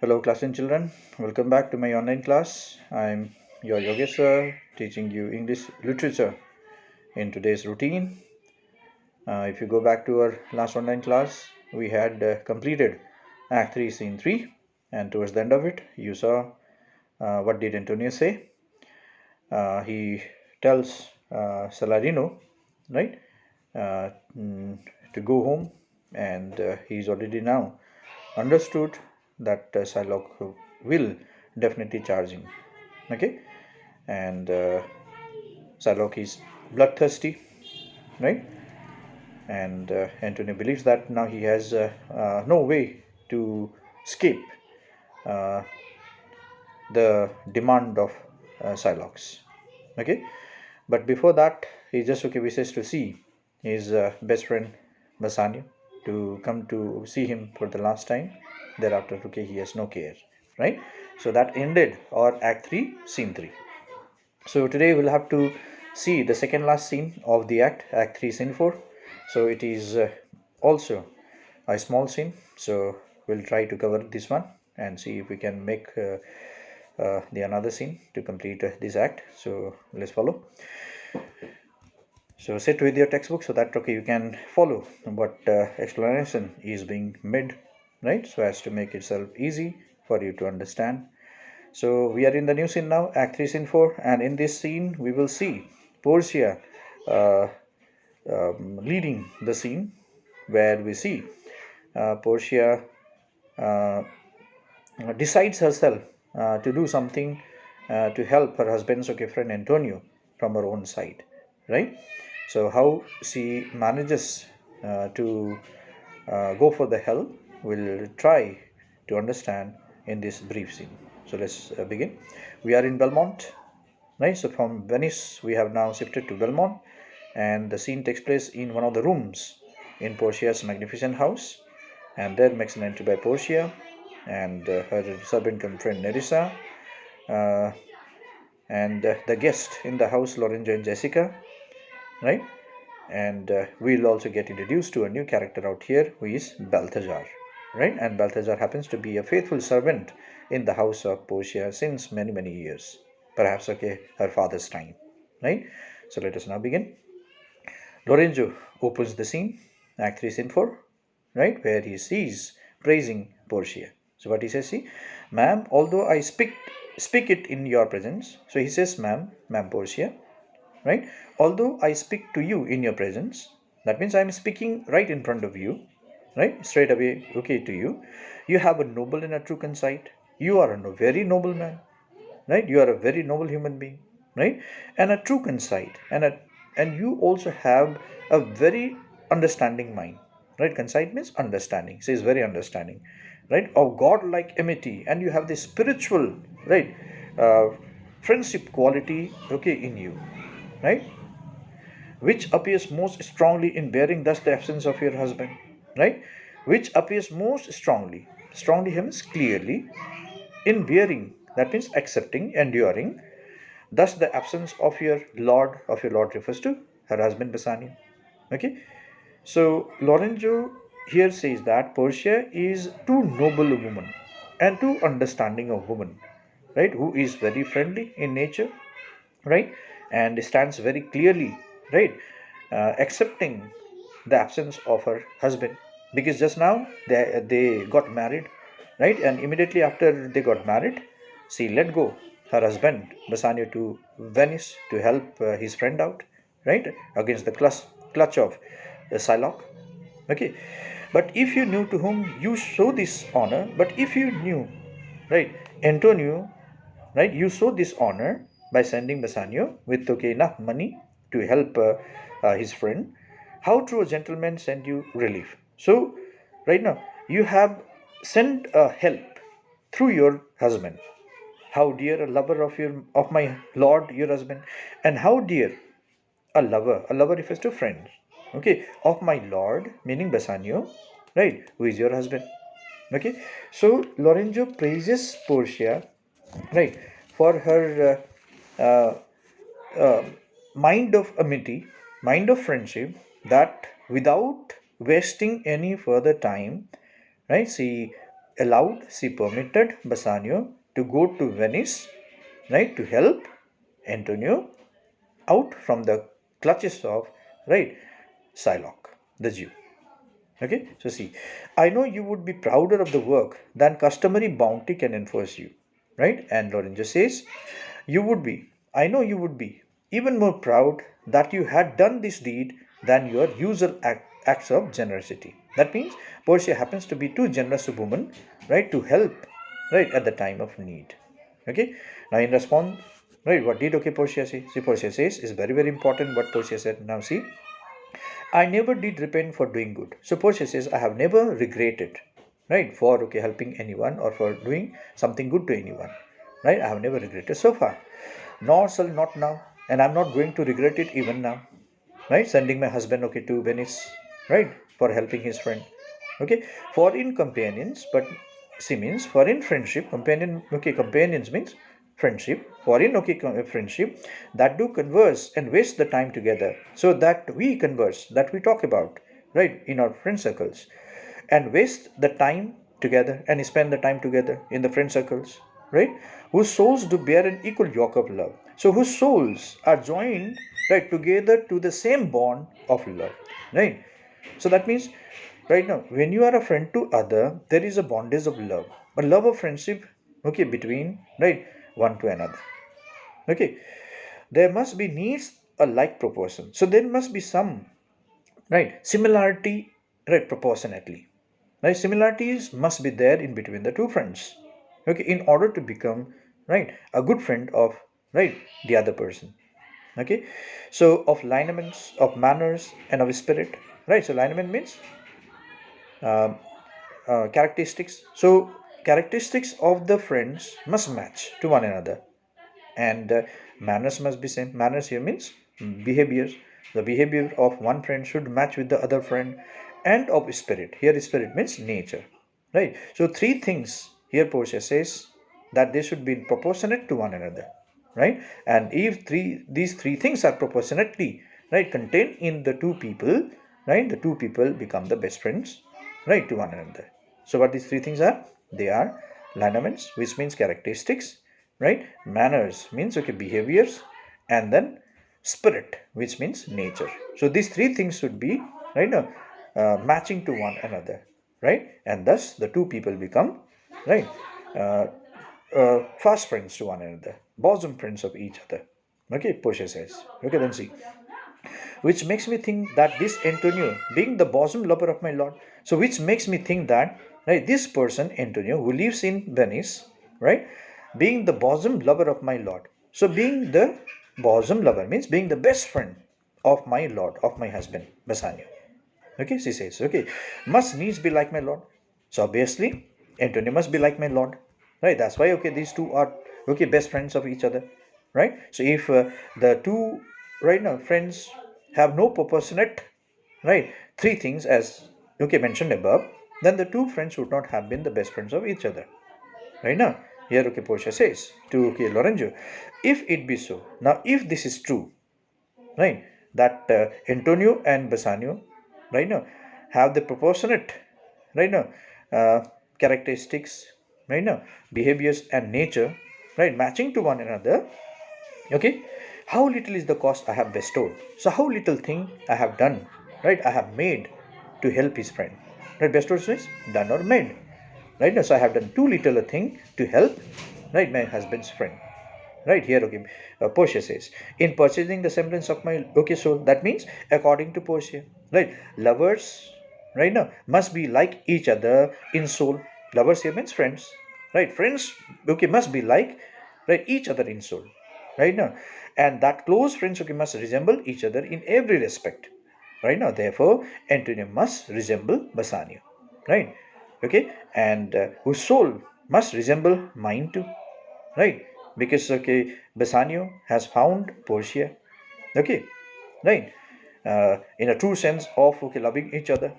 Hello, class and children. Welcome back to my online class. I'm your Yogesh sir, teaching you English literature in today's routine. If you go back to our last online class, we had completed Act 3, Scene 3, and towards the end of it, you saw what did Antonio say. He tells Salarino, right, uh, mm, to go home, and he's already now understood that Shylock will definitely charge him. Okay, and Shylock is bloodthirsty, right? And Antonio believes that now he has no way to escape uh, the demand of Shylock's. Okay, but before that, he just wishes to see his best friend Bassanio to come to see him for the last time. Thereafter, he has no care, right? So that ended our Act 3, Scene 3. So today we'll have to see the second last scene of the Act 3, Scene 4. So it is also a small scene. So we'll try to cover this one and see if we can make the another scene to complete this act. So let's follow. So sit with your textbook so that you can follow what explanation is being made, right? So as to make itself easy for you to understand. So we are in the new scene now, Act 3, Scene 4, and in this scene we will see Portia uh, leading the scene where we see Portia uh, decides herself to do something to help her husband's friend Antonio from her own side, right? So how she manages to go for the help, we'll try to understand in this brief scene. So let's begin. We are in Belmont, right? So from Venice, we have now shifted to Belmont, and the scene takes place in one of the rooms in Portia's magnificent house. And there makes an entry by Portia and her servant come friend Nerissa, uh, and the guest in the house, Lorenzo and Jessica, right? And we'll also get introduced to a new character out here who is Balthazar, right? And Balthazar happens to be a faithful servant in the house of Portia since many, many years, perhaps her father's time, right? So let us now begin. Lorenzo opens the scene, Act 3, Scene 4, right, where he sees praising Portia. So what he says, see, ma'am, although I speak it in your presence. So he says, ma'am Portia, right? Although I speak to you in your presence, that means I am speaking right in front of you, right? Straight away, to you. You have a noble and a true conceit. You are a very noble man, right? You are a very noble human being, right? And a true conceit, and you also have a very understanding mind, right? Conceit means understanding. She is very understanding, right? Of God-like amity, and you have the spiritual, right, uh, friendship quality, in you, right? Which appears most strongly in bearing thus the absence of your husband, right? Which appears most strongly means clearly, in bearing, that means accepting, enduring, thus the absence of your lord refers to her husband Bassanio. Okay, so Lorenzo here says that Portia is too noble a woman and too understanding a woman, right? Who is very friendly in nature, right? And stands very clearly, right? Accepting the absence of her husband, because just now they got married, right? And immediately after they got married, she let go her husband Bassanio to Venice to help his friend out, right, against the clutch of the Shylock. Okay, but if you knew to whom you show this honor, but if you knew, right, Antonio, right, you show this honor by sending Bassanio with enough money to help his friend. How true a gentleman send you relief. So right now you have sent help through your husband. How dear a lover of my lord your husband, and how dear a lover refers to friend, okay, of my lord, meaning Bassanio, right, who is your husband. Okay, so Lorenzo praises Portia, right, for her uh, mind of amity, mind of friendship, that without wasting any further time, right, she she permitted Bassanio to go to Venice, right, to help Antonio out from the clutches of, right, Shylock, the Jew. Okay, so see, I know you would be prouder of the work than customary bounty can enforce you, right? And Lorenzo says, you would be, I know you would be, even more proud that you had done this deed than your usual acts of generosity. That means Portia happens to be too generous a woman, right, to help, right, at the time of need. Okay, now in response, right, what did okay Portia say? See, Portia says is very, very important what Portia said. Now see, I never did repent for doing good. Suppose she says, I have never regretted, right, for okay helping anyone or for doing something good to anyone, right? I have never regretted so far, nor shall not now, and I'm not going to regret it even now, right? Sending my husband okay to Venice, right, for helping his friend, okay, for in companions, but she means for in friendship, companion, okay, companions means friendship, for in okay friendship that do converse and waste the time together, so that we converse, that we talk about, right, in our friend circles, and waste the time together and spend the time together in the friend circles, right, whose souls do bear an equal yoke of love, so whose souls are joined, right, together to the same bond of love, right. So that means right now, when you are a friend to other, there is a bondage of love, a love of friendship, okay, between, right, one to another. Okay, there must be needs a like proportion. So there must be some, right, similarity, right, proportionately. Right, similarities must be there in between the two friends. Okay, in order to become, right, a good friend of, right, the other person. Okay, so of lineaments, of manners, and of spirit. Right, so lineament means um, characteristics. So characteristics of the friends must match to one another, and manners must be same. Manners here means behaviors. The behavior of one friend should match with the other friend, and of spirit. Here spirit means nature, right? So three things here Portia says that they should be proportionate to one another, right? And if these three things are proportionately, right, contained in the two people, right, the two people become the best friends, right, to one another. So what these three things are? They are lineaments, which means characteristics, right, manners means okay behaviors, and then spirit, which means nature. So these three things should be, right, matching to one another, right, and thus the two people become, right, uh, fast friends to one another, bosom friends of each other. Okay, Portia says. Okay, then see, which makes me think that this Antonio, being the bosom lover of my lord, so which makes me think that, right, this person Antonio who lives in Venice, right, being the bosom lover of my lord. So being the bosom lover means being the best friend of my lord, of my husband Bassanio. Okay, she says, okay, must needs be like my lord. So obviously, Antonio must be like my lord, right? That's why, okay, these two are, okay, best friends of each other, right? So if the two, right now, friends have no proportionate, right, three things as, okay, mentioned above, then the two friends would not have been the best friends of each other, right now. Here, okay, Portia says to, okay, Lorenzo, if it be so, now if this is true, right, that Antonio and Bassanio, right now, have the proportionate, right now, characteristics, right now, behaviors and nature, right, matching to one another. Okay, how little is the cost I have bestowed? So how little thing I have done, right? I have made to help his friend, right? Bestowed means done or made, right? Now, so I have done too little a thing to help, right, my husband's friend. Right here, okay, Portia says, in purchasing the semblance of my okay soul, that means according to Portia, right, lovers, right now, must be like each other in soul. Lovers here means friends, right? Friends, okay, must be like, right, each other in soul, right now, and that close friends, okay, must resemble each other in every respect, right now. Therefore, Antonio must resemble Bassanio, right? Okay, and whose soul must resemble mine too, right, because okay Bassanio has found Portia, okay, right, in a true sense of okay loving each other,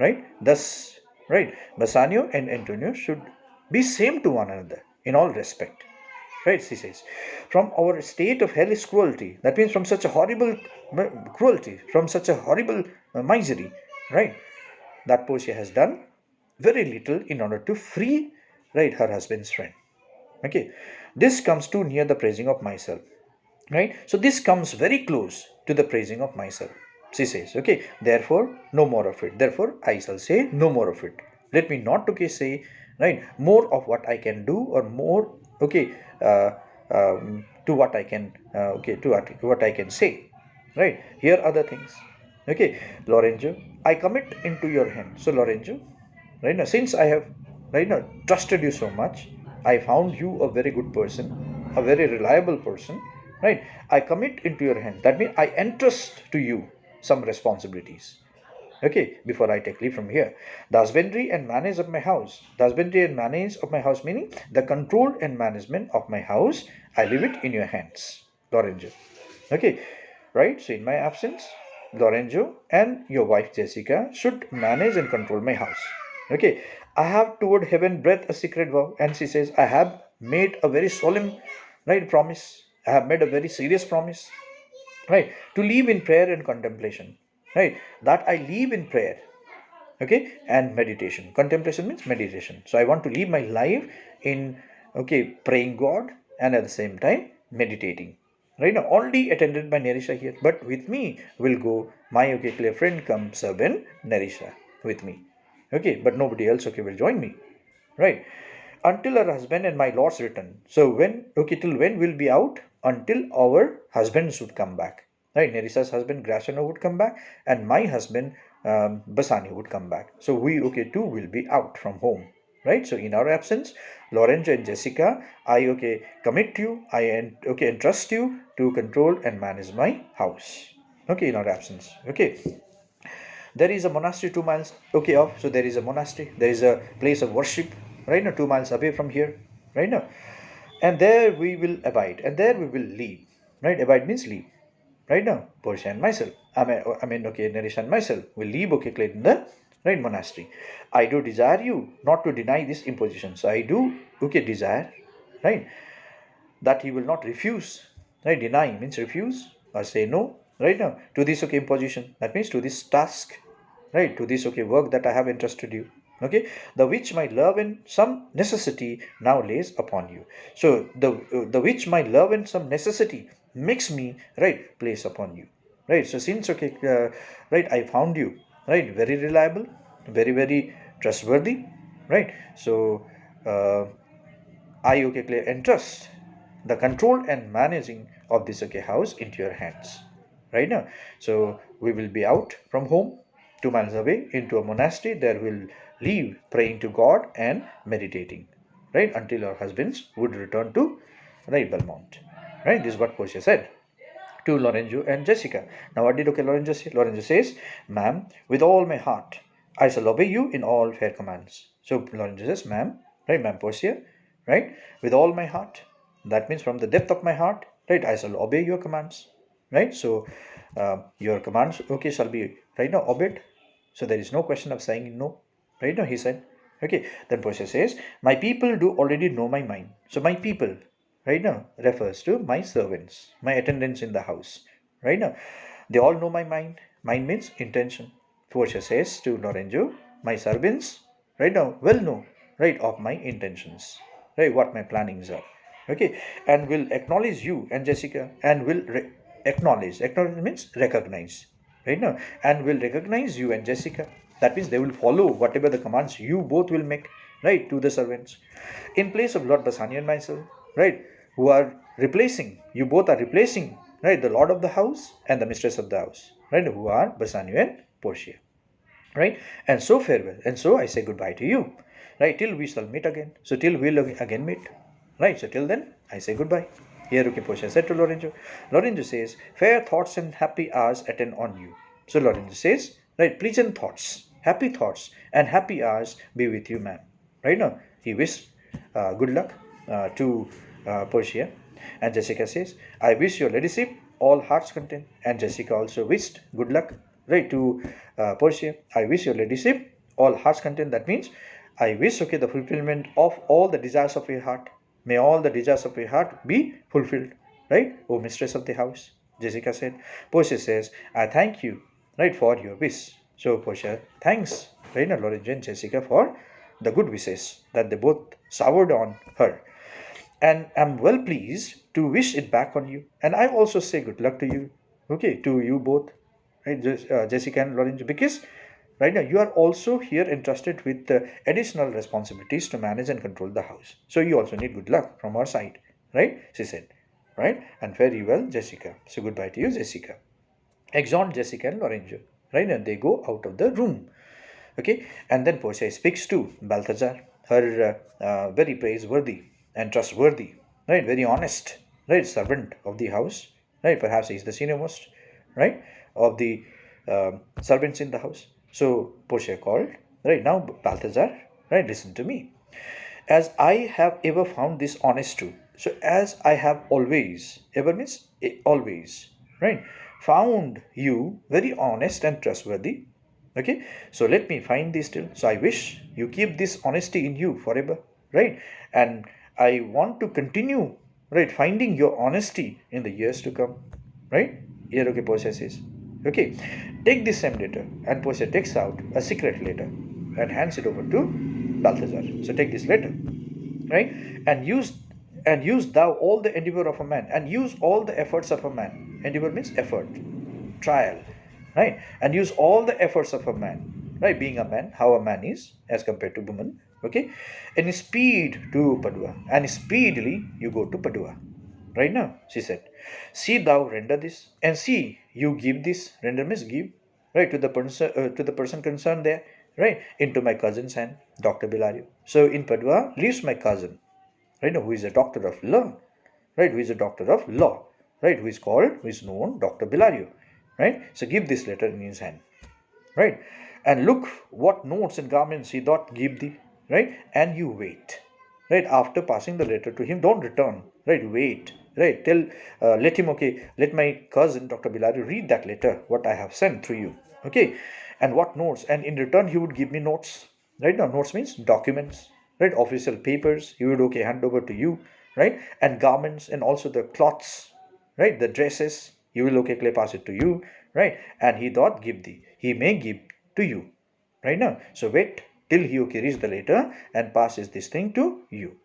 right, thus, right, Bassanio and Antonio should be same to one another in all respect, right, she says, from our state of hellish cruelty, that means from such a horrible cruelty, from such a horrible misery, right, that Portia has done, very little in order to free, right, her husband's friend. Okay, this comes too near the praising of myself, right? So this comes very close to the praising of myself. She says, okay, therefore no more of it. Therefore I shall say no more of it. Let me not, okay, say, right, more of what I can do, or more, okay, to what I can, okay, to what I can say, right? Here are the things. Okay, Lorenzo, I commit into your hand. So Lorenzo, right now, since I have, right now, trusted you so much, I found you a very good person, a very reliable person, right? I commit into your hand. That means I entrust to you some responsibilities. Okay, before I take leave from here, the husbandry and manage of my house. The husbandry and manage of my house, meaning the control and management of my house, I leave it in your hands, Lorenzo. Okay, right? So in my absence, Lorenzo and your wife Jessica should manage and control my house. Okay, I have toward heaven breathed a secret vow, and she says, I have made a very solemn, right, promise. I have made a very serious promise, right, to live in prayer and contemplation, right, that I live in prayer, okay, and meditation. Contemplation means meditation. So I want to live my life in, okay, praying God, and at the same time meditating, right? Now already attended by Narisha here, but with me will go my, okay, clear friend come servant Narisha with me, okay, but nobody else, okay, will join me, right, until her husband and my lord's return. So when, okay, till when will be out? Until our husbands would come back, right? Nerisha's husband Grashana would come back, and my husband Basani would come back. So we, okay, too will be out from home, right? So in our absence, Lorenzo and Jessica, I, okay, commit you, okay, entrust you to control and manage my house, okay, in our absence. Okay, there is a monastery 2 miles, okay, off. So there is a monastery, there is a place of worship, right now, 2 miles away from here, right now, and there we will abide, and there we will live, right? Abide means live, right now. Portia and myself, I mean, okay, Naresh and myself will live, okay, clear in the, right, monastery. I do desire you not to deny this imposition. So I do, okay, desire, right, that he will not refuse, right? Deny means refuse or say no, right now, to this, okay, imposition. That means to this task, right? To this, okay, work that I have entrusted you. Okay, the which my love and some necessity now lays upon you. So the which my love and some necessity makes me, right, place upon you, right? So since, okay, right, I found you, right, very reliable, very very trustworthy, right? So uh, I, okay, clear, entrust the control and managing of this, okay, house into your hands, right now. So we will be out from home, 2 miles away, into a monastery. There will live praying to God and meditating, right, until our husbands would return to, right, Belmont, right? This is what Portia said to Lorenzo and Jessica. Now what did, okay, Lorenzo say? Lorenzo says, ma'am, with all my heart I shall obey you in all fair commands. So Lorenzo says, ma'am, right, ma'am Portia, right, with all my heart. That means from the depth of my heart, right, I shall obey your commands, right? So your commands, okay, shall be, right now, obeyed. So there is no question of saying no, right now, he said. Okay, then Portia says, my people do already know my mind. So my people, right now, refers to my servants, my attendants in the house, right now. They all know my mind. Mind means intention. Portia says to Lorenzo, my servants, right now, well know, right, of my intentions, right, what my plannings are, okay, and will acknowledge you and Jessica, and will acknowledge means recognize, right now, and will recognize you and Jessica. That means they will follow whatever the commands you both will make, right, to the servants, in place of Lord Basani and myself, right, who are replacing, you both are replacing, right, the Lord of the house and the mistress of the house, right, who are Basani and Portia, right? And so farewell, and so I say goodbye to you, right, till we shall meet again. So till we'll again meet, right? So till then I say goodbye. Here, okay, Portia said to Lorenzo. Lorenzo says, fair thoughts and happy hours attend on you. So Lorenzo says, right, pleasant thoughts, happy thoughts, and happy hours be with you, ma'am. Right now, he wished good luck to Portia. And Jessica says, I wish your ladyship all heart's content. And Jessica also wished good luck, right, to Portia. I wish your ladyship all heart's content. That means I wish, okay, the fulfillment of all the desires of your heart. May all the desires of your heart be fulfilled, right, O mistress of the house. Jessica said. Portia says, I thank you, right, for your wish. So Portia thanks right? Lorenzo and Jessica for the good wishes that they both showered on her. And I'm well pleased to wish it back on you. And I also say good luck to you, okay, to you both, right, Jessica and Lorenzo, because right now you are also here entrusted with additional responsibilities to manage and control the house. So you also need good luck from our side, right? She said, right? And very well, Jessica. So goodbye to you, Jessica. Exeunt Jessica and Lorenzo, right? And they go out of the room. Okay, and then Portia speaks to Balthazar, her very praiseworthy and trustworthy, right, very honest, right, servant of the house, right, perhaps he's the senior most, right, of the servants in the house. So Portia called, right, now Balthazar, right, listen to me. As I have ever found this honest true. So as I have always, ever means always, right, found you very honest and trustworthy. Okay, so let me find this still. So I wish you keep this honesty in you forever, right? And I want to continue, right, finding your honesty in the years to come, right? Here, okay, Portia says, okay, take this same letter, and Portia takes out a secret letter and hands it over to Balthazar. So take this letter, right, and use thou all the endeavor of a man, and use all the efforts of a man. Endeavor means effort, trial, right, and use all the efforts of a man, right, being a man, how a man is as compared to woman, okay, and speed to Padua, and speedily you go to Padua. Right now, she said, see thou render this, and see you give this. Render means give, right, to the person concerned there, right, into my cousin's hand, Dr. Bilario. So in Padua lives my cousin, right, who is a doctor of law, right, who is a doctor of law, right, who is known Dr. Bilario, right. So give this letter in his hand, right, and look what notes and garments he doth give thee, right, and you wait, right, after passing the letter to him, don't return, right, wait, right, let him, okay, let my cousin Dr. Bilario read that letter what I have sent through you, okay, and what notes, and in return he would give me notes, right. Now notes means documents, right, official papers he would, okay, hand over to you, right, and garments, and also the cloths, right, the dresses he will, okay, pass it to you, right, and he doth give thee, he may give to you, right. Now so wait till he, okay, reads the letter and passes this thing to you,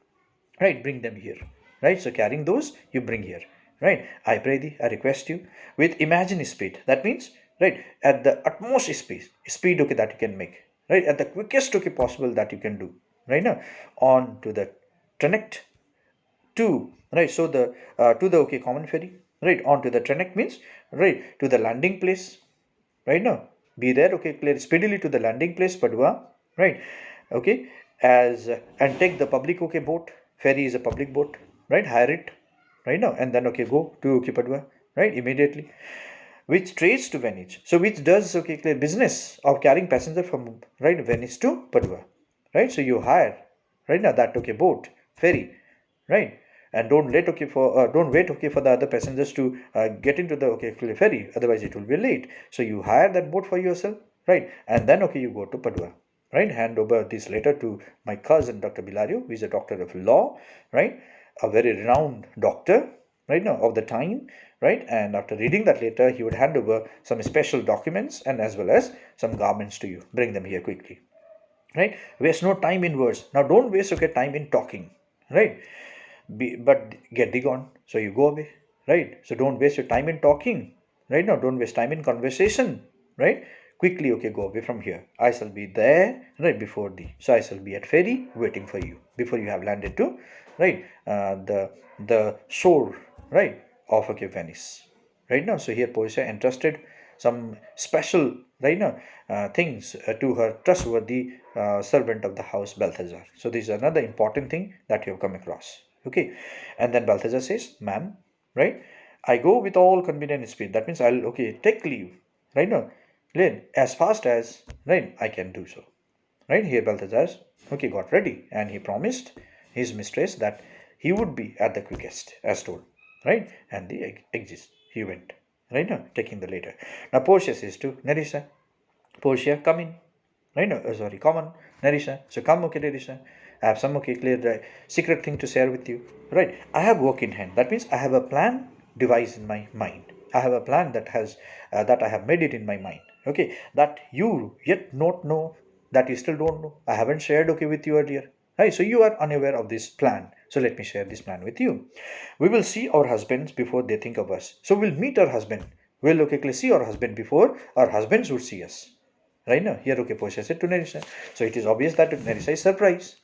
right, bring them here, right, so carrying those you bring here, right, I pray thee, I request you, with imagine speed, that means, right, at the utmost speed, okay, that you can make, right, at the quickest, okay, possible that you can do, right. Now on to the Trinect, to, right, so the to the, okay, common ferry, right, on to the Trinect means, right, to the landing place, right. Now be there, okay, clear speedily to the landing place Padua, right, okay, as and take the public, okay, boat. Ferry is a public boat, right, hire it, right. Now and then, okay, go to, okay, Padua, right, immediately, which trades to Venice, so which does, okay, clear business of carrying passenger from, right, Venice to Padua, right. So you hire, right, now that, okay, boat, ferry, right, and don't wait, okay, for the other passengers to get into the, okay, ferry, otherwise it will be late. So you hire that boat for yourself, right, and then, okay, you go to Padua, right, hand over this letter to my cousin Dr. Bilario, who is a doctor of law, right, a very renowned doctor, right, now of the time, right, and after reading that letter he would hand over some special documents and as well as some garments to you, bring them here quickly, right, waste no time in words. Now don't waste, okay, time in talking, right, but get thee gone, so you go away, right, so don't waste your time in talking, right. Now don't waste time in conversation, right, quickly, okay, go away from here, I shall be there, right, before thee, so I shall be at ferry waiting for you before you have landed to, right, the shore, right, of, okay, Venice, right. Now so here Portia entrusted some special, right, now things to her trustworthy servant of the house Balthazar. So this is another important thing that you have come across, okay. And then Balthazar says, ma'am, right, I go with all convenient speed, that means I'll, okay, take leave, right, now as fast as, right, I can do so, right. Here Balthazar, okay, got ready and he promised his mistress that he would be at the quickest as told, right, and the exit he went, right, now taking the letter. Now Portia says to Nerissa, Portia, come in, right, no, sorry, come on, Nerissa, so come, okay, Nerissa, I have some, okay, clear secret thing to share with you, right. I have work in hand, that means I have a plan devised in my mind, I have a plan that has that I have made it in my mind, okay, that you yet not know, that you still don't know. I haven't shared okay with you earlier. Right? So you are unaware of this plan. So let me share this plan with you. We will see our husbands before they think of us. So we'll meet our husband. We'll okay, see our husband before our husbands would see us. Right now, here okay, Portia said to Nerissa. So it is obvious that Nerissa is surprised.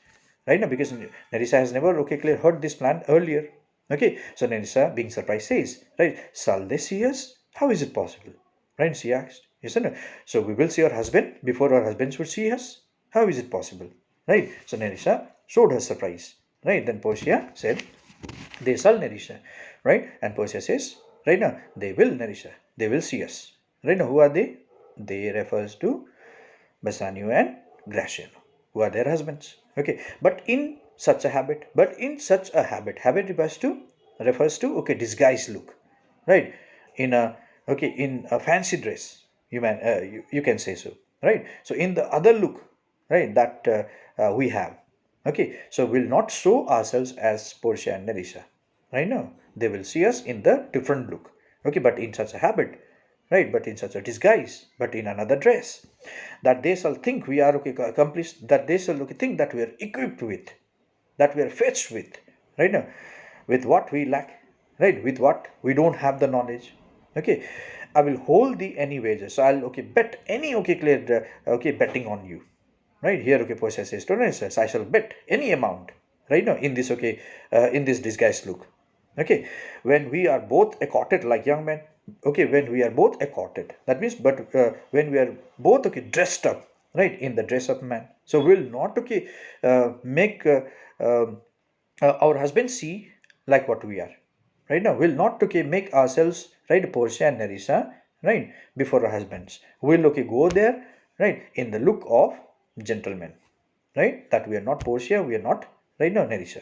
Right now, because Nerissa has never okay, clear heard this plan earlier. Okay, so Nerissa, being surprised, says, right, shall they see us? How is it possible? Right, she asked. Isn't it? So we will see our husband before our husbands would see us? How is it possible? Right? So Nerissa showed her surprise. Right? Then Portia said, they shall Nerissa. Right? And Portia says, right now, they will Nerissa. They will see us. Right now, who are they? They refers to Bassanio and Graciano, who are their husbands. Okay, habit refers to okay disguised look, right? In a fancy dress, you can say so, right? So in the other look, right, that we have, okay, so we'll not show ourselves as Portia and Nerissa, right? Now they will see us in the different look, okay, but in such a habit, right, but in such a disguise, but in another dress, that they shall think we are okay, accomplished, that they shall okay, think that we are equipped with, that we are fetched with, right now, with what we lack, right, with what we don't have the knowledge. Okay, I will hold thee any wages. So I'll okay bet any okay clear betting on you. Right here, okay, Portia says to Renaissance, I shall bet any amount, right now, in this in this disguised look. Okay, when we are both accorded like young men, okay, when we are both accorded, that means, but when we are both okay dressed up, right, in the dress of man, so we'll not okay make um, our husband see like what we are, right now, we'll not okay make ourselves right Portia and Nerissa, right, before our husbands. We'll okay go there, right, in the look of gentlemen, right, that we are not Portia, we are not right now Nerissa,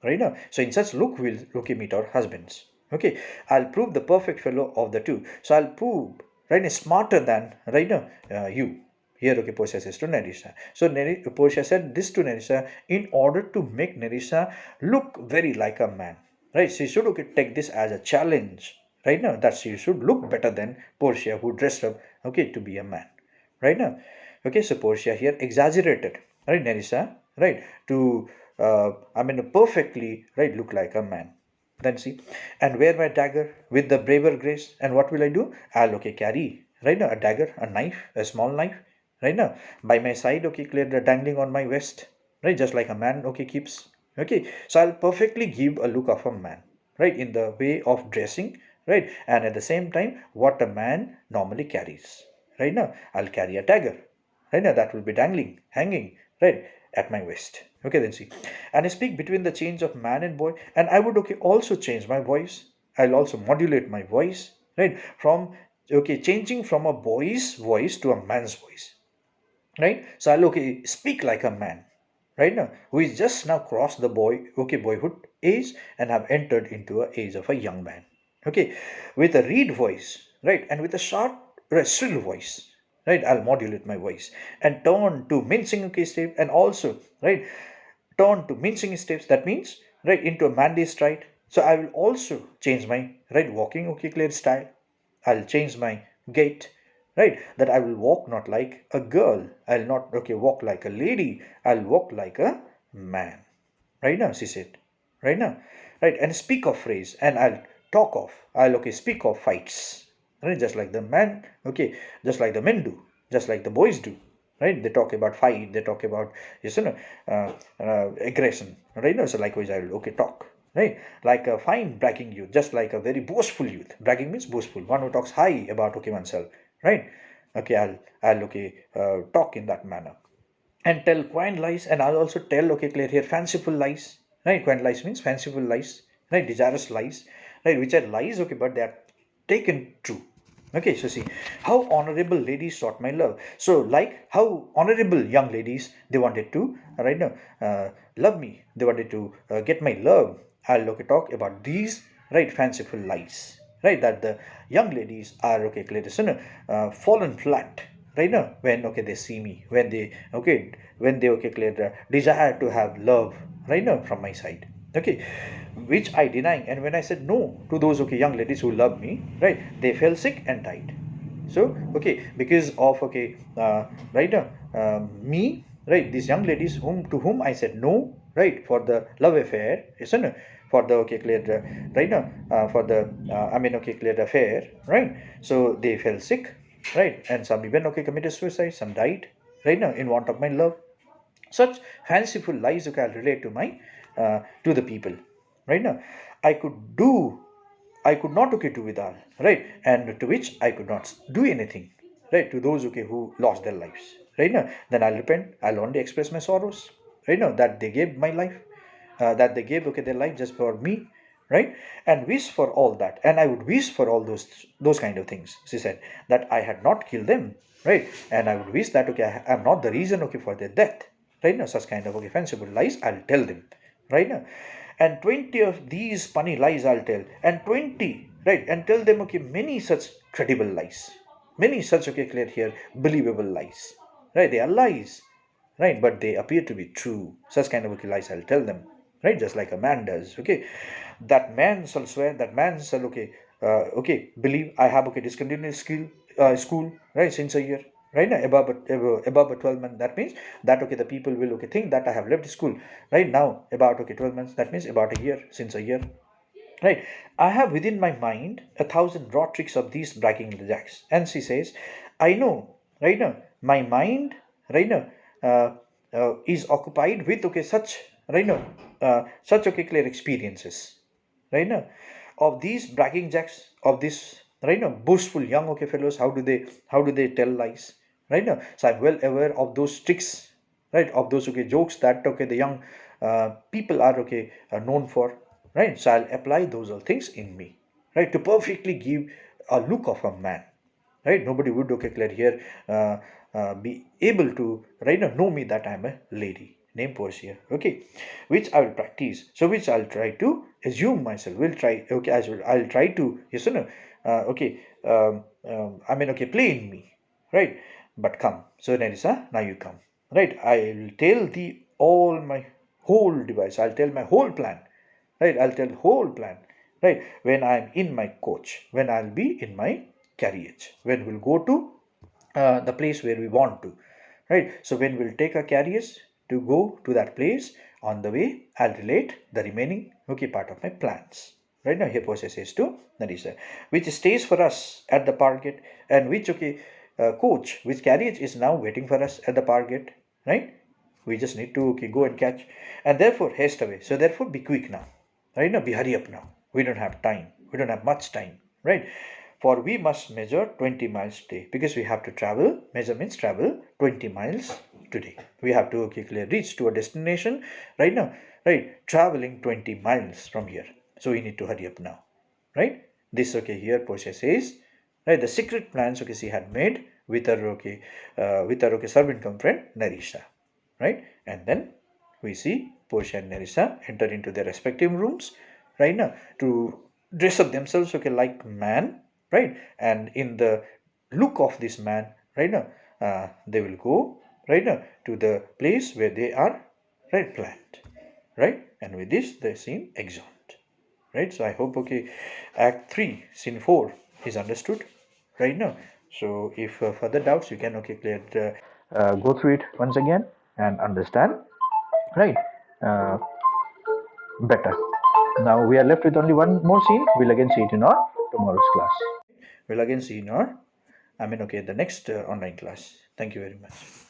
right now. So in such look we'll okay meet our husbands. Okay, I'll prove the perfect fellow of the two. So I'll prove right smarter than right now you. Here, okay, Portia says to Nerissa. So Portia said this to Nerissa in order to make Nerissa look very like a man. Right? She should okay take this as a challenge. Right now, that she should look better than Portia, who dressed up okay to be a man. Right now, okay. So Portia here exaggerated. Right, Nerissa. Right, to perfectly right look like a man. Then see, and wear my dagger with the braver grace. And what will I do? I'll okay carry right now a dagger, a knife, a small knife, right now by my side, okay, clear dangling on my waist, right, just like a man okay keeps. Okay, so I'll perfectly give a look of a man, right, in the way of dressing, right, and at the same time what a man normally carries. Right now I'll carry a dagger, right now that will be dangling, hanging, right, at my waist. Okay, then see, and I speak between the change of man and boy, and I would okay also change my voice. I'll also modulate my voice, right, from okay changing from a boy's voice to a man's voice, right? So I'll okay speak like a man, right now, who is just now crossed the boyhood age and have entered into a age of a young man. Okay, with a reed voice, right, and with a sharp shrill voice, right, I'll modulate my voice and turn to mincing okay step, and also right turn to mincing steps. That means right into a manly stride. So I will also change my right walking okay clear style. I'll change my gait, right, that I will walk not like a girl, I'll not okay walk like a lady, I'll walk like a man. Right now, she said, right now, right, and speak of phrase, and I'll okay speak of fights, right, just like the man, okay, just like the men do, just like the boys do, right, they talk about fight, they talk about yes, aggression, right now. So likewise I will okay talk, right, like a fine bragging youth, just like a very boastful youth. Bragging means boastful, one who talks high about okay oneself, right. Okay, I'll okay talk in that manner, and tell quaint lies, and I'll also tell okay clear here fanciful lies, right. Quaint lies means fanciful lies, right, desirous lies, right, which are lies okay but they are taken true. Okay, so see, how honorable ladies sought my love. So like how honorable young ladies, they wanted to right now love me, they wanted to get my love. I'll okay talk about these right fanciful lies, right, that the young ladies are okay clear fallen flat right now when okay they see me, when they okay clear desire to have love right now from my side. Okay, which I denying, and when I said no to those okay young ladies who love me, right, they fell sick and died. So okay, because of okay right now me, right, these young ladies to whom I said no, right, for the love affair, isn't it? For the okay clear right now for the okay clear affair, right? So they fell sick, right, and some even okay committed suicide, some died, right now in want of my love. Such fanciful lies okay I'll relate to my to the people, right now. I could do I could not okay do with all, right? And to which I could not do anything, right? To those okay who lost their lives, right now. Then I'll repent. I'll only express my sorrows, right now, that they gave my life, that they gave okay their life just for me, right? And wish for all that, and I would wish for all those kind of things. She said that I had not killed them, right? And I would wish that okay I'm not the reason okay for their death, right now. Such kind of okay fanciful lies I'll tell them, right now. And 20 of these funny lies I'll tell, and 20, right, and tell them okay many such credible lies, many such okay clear here believable lies, right? They are lies, right, but they appear to be true. Such kind of okay lies I'll tell them, right, just like a man does, okay. That man shall swear, that man shall okay believe I have okay discontinued school, right, since a year, right now, above a 12 month. That means that okay the people will okay think that I have left school right now about okay 12 months. That means about a year, since a year, right. I have within my mind 1,000 raw tricks of these bragging jacks. And she says, I know, right now, my mind, right now, is occupied with okay such, right now, such okay clear experiences, right now, of these bragging jacks, of this, right now, boastful young okay fellows. How do they tell lies, right now? So I'm well aware of those tricks, right, of those okay jokes that okay the young people are okay known for, right? So I'll apply those all things in me, right, to perfectly give a look of a man, right? Nobody would okay clear here be able to right now know me that I'm a lady named Portia, okay, which I will practice. So which I'll try to assume myself. Will try okay as well. I'll try to yes or no, okay. Okay, play in me, right? But come, so Nerissa, now you come, right? I'll tell thee all my whole device. I'll tell my whole plan, right? I'll tell the whole plan, right? When I'm in my coach, when I'll be in my carriage, when we'll go to the place where we want to, right? So when we'll take a carriage to go to that place, on the way I'll relate the remaining okay part of my plans, right now. Here Portia says to Narisa, which stays for us at the park gate, and which okay coach, which carriage is now waiting for us at the park gate, right? We just need to okay, go and catch, and therefore haste away. So therefore be quick now, right now, be hurry up now. We don't have time, we don't have much time, right? For we must measure 20 miles today, because we have to travel. Measure means travel 20 miles today. We have to okay, reach to a destination right now, right, traveling 20 miles from here. So we need to hurry up now, right? This okay here Portia says, right, the secret plans okay she had made with her okay servant come friend Narisha, right? And then we see Portia and Nerissa enter into their respective rooms, right now, to dress up themselves okay like man, right? And in the look of this man, right now, they will go right now to the place where they are right planned, right? And with this the scene exeunt, right? So I hope okay Act 3 Scene 4 is understood right now. So if further doubts, you can okay clear go through it once again and understand, right, uh, better. Now we are left with only one more scene. We'll again see it in our tomorrow's class. We'll again see in our okay the next online class. Thank you very much.